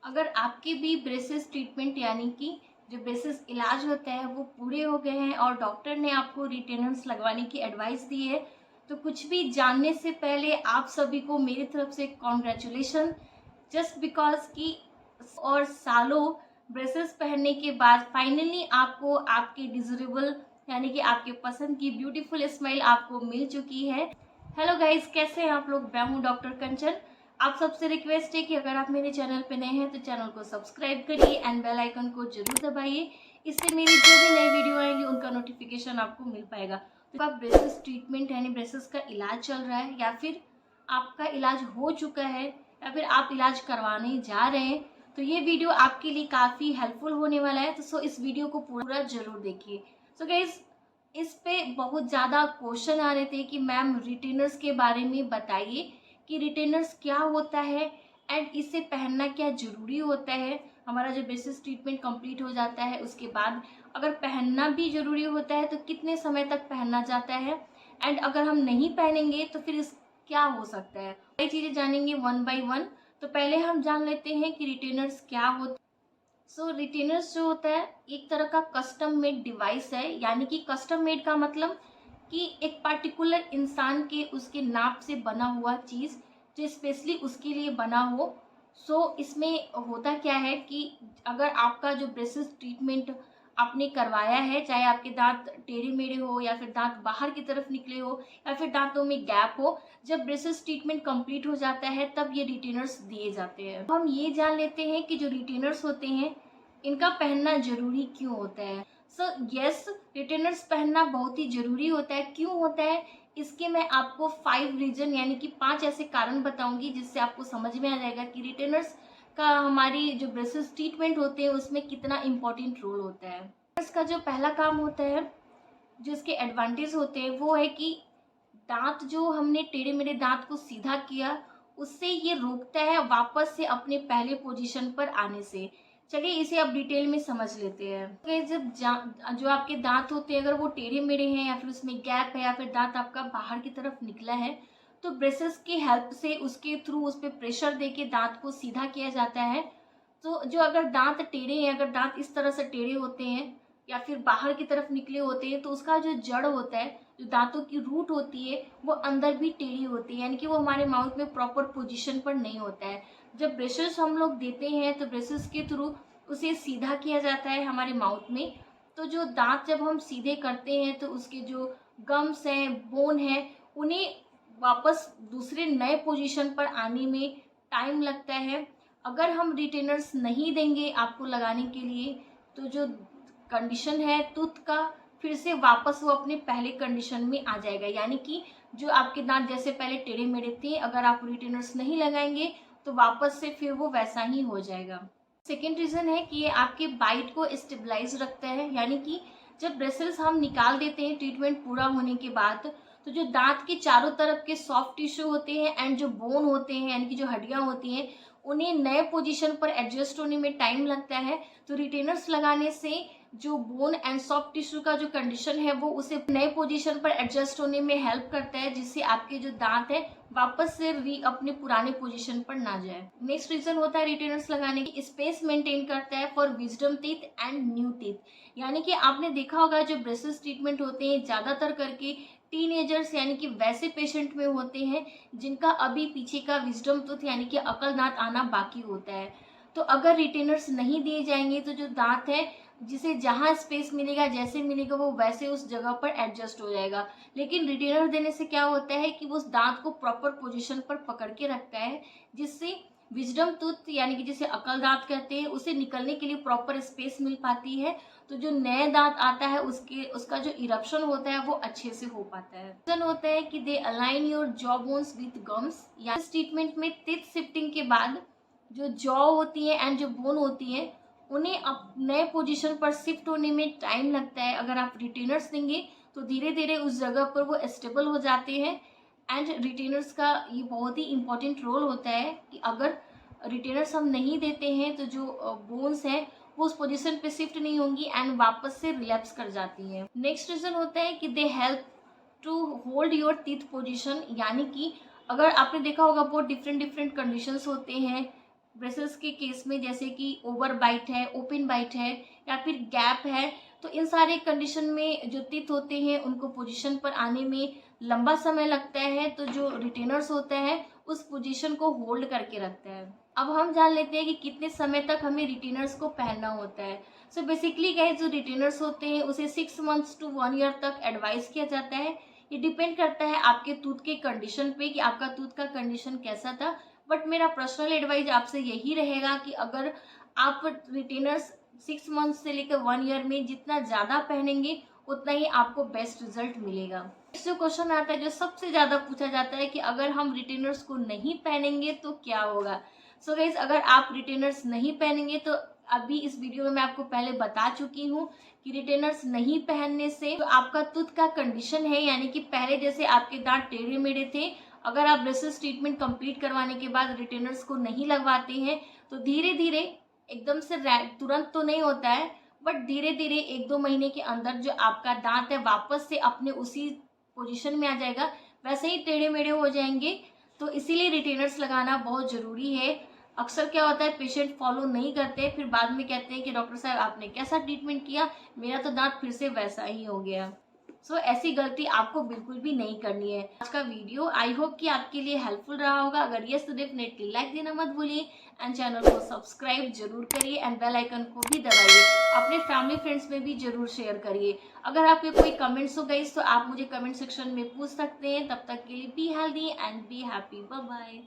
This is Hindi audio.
अगर आपके भी ब्रेसेस ट्रीटमेंट यानी कि जो ब्रेसेस इलाज होता है वो पूरे हो गए हैं और डॉक्टर ने आपको रिटेनर्स लगवाने की एडवाइस दी है, तो कुछ भी जानने से पहले आप सभी को मेरी तरफ से कॉन्ग्रेचुलेशन। जस्ट बिकॉज कि और सालों ब्रेसेस पहनने के बाद फाइनली आपको आपके डिजरेबल यानी कि आपके पसंद की ब्यूटीफुल स्माइल आपको मिल चुकी है। हेलो गाइस, कैसे हैं आप लोग? मैं हूँ डॉक्टर कंचन। आप सबसे रिक्वेस्ट है कि अगर आप मेरे चैनल पे नए हैं तो चैनल को सब्सक्राइब करिए एंड बेल आइकन को जरूर दबाइए। इससे मेरी जो भी नई वीडियो आएंगी उनका नोटिफिकेशन आपको मिल पाएगा। तो आप ब्रेसेस ट्रीटमेंट यानी ब्रेसेस का इलाज चल रहा है या फिर आपका इलाज हो चुका है या फिर आप इलाज करवाने जा रहे हैं, तो ये वीडियो आपके लिए काफ़ी हेल्पफुल होने वाला है। तो इस वीडियो को पूरा जरूर देखिए। सो गाइस, इस पे बहुत ज़्यादा क्वेश्चन आ रहे थे कि मैम रिटेनर्स के बारे में बताइए कि रिटेनर्स क्या होता है एंड इसे पहनना क्या ज़रूरी होता है। हमारा जो ब्रेसेस ट्रीटमेंट कंप्लीट हो जाता है उसके बाद अगर पहनना भी ज़रूरी होता है तो कितने समय तक पहनना जाता है, एंड अगर हम नहीं पहनेंगे तो फिर इस क्या हो सकता है। कई चीज़ें जानेंगे वन बाय वन। तो पहले हम जान लेते हैं कि रिटेनर्स क्या होता है। रिटेनर्स जो होता है एक तरह का कस्टम मेड डिवाइस है, यानी कि कस्टम मेड का मतलब कि एक पर्टिकुलर इंसान के उसके नाप से बना हुआ चीज़ जो स्पेशली उसके लिए बना हो। इसमें होता क्या है कि अगर आपका जो ब्रेसेस ट्रीटमेंट आपने करवाया है, चाहे आपके दांत टेढ़े मेढ़े हो या फिर दांत बाहर की तरफ निकले हो या फिर दांतों में गैप हो, जब ब्रेसेस ट्रीटमेंट कंप्लीट हो जाता है तब ये रिटेनर्स दिए जाते हैं। हम ये जान लेते हैं कि जो रिटेनर्स होते हैं इनका पहनना जरूरी क्यों होता है। यस, रिटेनर्स पहनना बहुत ही जरूरी होता है। क्यों होता है इसके मैं आपको 5 रीजन यानी कि 5 ऐसे कारण बताऊंगी जिससे आपको समझ में आ जाएगा कि रिटेनर्स का हमारी जो ब्रेसेस ट्रीटमेंट होते हैं उसमें कितना इम्पोर्टेंट रोल होता है। इसका जो पहला काम होता है, जो इसके एडवांटेज होते हैं वो है कि दांत जो हमने टेढ़े मेढ़े दांत को सीधा किया उससे ये रोकता है वापस से अपने पहले पोजीशन पर आने से। चलिए इसे अब डिटेल में समझ लेते हैं। जो आपके दांत होते हैं अगर वो टेढ़े मेढ़े हैं या फिर उसमें गैप है या फिर दांत आपका बाहर की तरफ निकला है, तो ब्रेसेस की हेल्प से उसके थ्रू उस पर प्रेशर देके दांत को सीधा किया जाता है। तो जो अगर दांत टेढ़े हैं, अगर दांत इस तरह से टेढ़े होते हैं या फिर बाहर की तरफ निकले होते हैं, तो उसका जो जड़ होता है, जो दांतों की रूट होती है, वो अंदर भी टेढ़ी होती है, यानी कि वो हमारे माउथ में प्रॉपर पोजीशन पर नहीं होता है। जब ब्रेसेस हम लोग देते हैं तो ब्रेसेस के थ्रू उसे सीधा किया जाता है हमारे माउथ में। तो जो दांत जब हम सीधे करते हैं तो उसके जो गम्स हैं, बोन है, उन्हें वापस दूसरे नए पोजीशन पर आने में टाइम लगता है। अगर हम रिटेनर्स नहीं देंगे आपको लगाने के लिए तो जो कंडीशन है टूथ का, फिर से वापस वो अपने पहले कंडीशन में आ जाएगा। यानी कि जो आपके दांत जैसे पहले टेढ़े मेढ़े थे, अगर आप रिटेनर्स नहीं लगाएंगे तो वापस से फिर वो वैसा ही हो जाएगा। सेकेंड रीज़न है कि ये आपके बाइट को स्टेबलाइज रखता है, यानी कि जब ब्रेसल्स हम निकाल देते हैं ट्रीटमेंट पूरा होने के बाद, तो जो दांत के चारों तरफ के सॉफ्ट टिश्यू होते हैं एंड जो बोन होते हैं यानी कि जो हड्डियां होती हैं, उन्हें नए पोजीशन पर एडजस्ट होने में टाइम लगता है। तो रिटेनर्स लगाने से जो बोन एंड सॉफ्ट टिश्यू का जो कंडीशन है वो उसे नए पोजीशन पर एडजस्ट होने में हेल्प करता है, जिससे आपके जो दांत है वापस से अपने पुराने पोजीशन पर ना जाए। नेक्स्ट रीजन होता है रिटेनर्स लगाने की, स्पेस मेंटेन करता है for wisdom teeth and new teeth. यानी कि आपने देखा होगा जो ब्रेसेस ट्रीटमेंट होते हैं ज्यादातर करके टीनेजर्स यानी कि वैसे पेशेंट में होते हैं जिनका अभी पीछे का विजडम टूथ यानी कि अकल दांत आना बाकी होता है। तो अगर रिटेनर्स नहीं दिए जाएंगे तो जो दांत है, जिसे जहां स्पेस मिलेगा जैसे मिलेगा वो वैसे उस जगह पर एडजस्ट हो जाएगा। लेकिन रिटेनर देने से क्या होता है कि वो उस दांत को प्रॉपर पोजीशन पर पकड़ के रखता है, जिससे विजडम टूथ यानी कि जिसे अकल दांत कहते हैं उसे निकलने के लिए प्रॉपर स्पेस मिल पाती है। तो जो नए दांत आता है उसका जो इरप्शन होता है वो अच्छे से हो पाता है। रीजन होता है कि they align your jaw bones with gums. या इस ट्रीटमेंट में टीथ शिफ्टिंग के बाद जो जॉ होती है एंड जो बोन होती है उन्हें अब नए पोजीशन पर शिफ्ट होने में टाइम लगता है। अगर आप रिटेनर्स देंगे तो धीरे धीरे उस जगह पर वो स्टेबल हो जाते हैं। एंड रिटेनर्स का ये बहुत ही इम्पोर्टेंट रोल होता है कि अगर रिटेनर्स हम नहीं देते हैं तो जो बोन्स हैं वो उस पोजीशन पे शिफ्ट नहीं होंगी एंड वापस से रिलैप्स कर जाती हैं। नेक्स्ट रीजन होता है कि they help to hold your teeth position. यानी कि अगर आपने देखा होगा बहुत डिफरेंट डिफरेंट कंडीशंस होते हैं ब्रेसेस के केस में, जैसे कि ओवर बाइट है, ओपन बाइट है या फिर गैप है, तो इन सारे कंडीशन में जो टीथ होते हैं उनको पोजीशन पर आने में लंबा समय लगता है, तो जो रिटेनर्स होता है उस पोजीशन को होल्ड करके रखता है। अब हम जान लेते हैं कि कितने समय तक हमें रिटेनर्स को पहनना होता है। सो बेसिकली गाइस, जो रिटेनर्स होते हैं उसे 6 मंथ्स टू 1 ईयर तक एडवाइस किया जाता है। ये डिपेंड करता है आपके टूथ के कंडीशन पे कि आपका टूथ का कंडीशन कैसा था। बट मेरा पर्सनल एडवाइस आपसे यही रहेगा कि अगर आप रिटेनर्स 6 मंथ्स से लेकर 1 ईयर में जितना ज़्यादा पहनेंगे उतना ही आपको बेस्ट रिजल्ट मिलेगा। नेक्स्ट जो क्वेश्चन आता है, जो सबसे ज़्यादा पूछा जाता है कि अगर हम रिटेनर्स को नहीं पहनेंगे तो क्या होगा। सो गाइस, अगर आप रिटेनर्स नहीं पहनेंगे तो अभी इस वीडियो में मैं आपको पहले बता चुकी हूँ कि रिटेनर्स नहीं पहनने से जो आपका टूथ का कंडीशन है, यानी कि पहले जैसे आपके दांत टेढ़े मेढ़े थे, अगर आप ब्रेसेस ट्रीटमेंट कंप्लीट करवाने के बाद रिटेनर्स को नहीं लगवाते हैं तो धीरे धीरे, एकदम से तुरंत तो नहीं होता है, बट धीरे धीरे 1-2 महीने के अंदर जो आपका दांत है वापस से अपने उसी पोजीशन में आ जाएगा, वैसे ही टेढ़े मेढ़े हो जाएंगे। तो इसीलिए रिटेनर्स लगाना बहुत ज़रूरी है। अक्सर क्या होता है, पेशेंट फॉलो नहीं करते, फिर बाद में कहते हैं कि डॉक्टर साहब आपने कैसा ट्रीटमेंट किया, मेरा तो दांत फिर से वैसा ही हो गया। सो ऐसी गलती आपको बिल्कुल भी नहीं करनी है। आज का वीडियो आई होप कि आपके लिए हेल्पफुल रहा होगा। अगर यस तो डेफिनेटली लाइक देना मत भूलिए एंड चैनल को सब्सक्राइब जरूर करिए एंड बेल आइकन को भी दबाइए। अपने फैमिली फ्रेंड्स में भी जरूर शेयर करिए। अगर आपके कोई कमेंट्स हो गई तो आप मुझे कमेंट सेक्शन में पूछ सकते हैं। तब तक के लिए be healthy and be happy. Bye bye.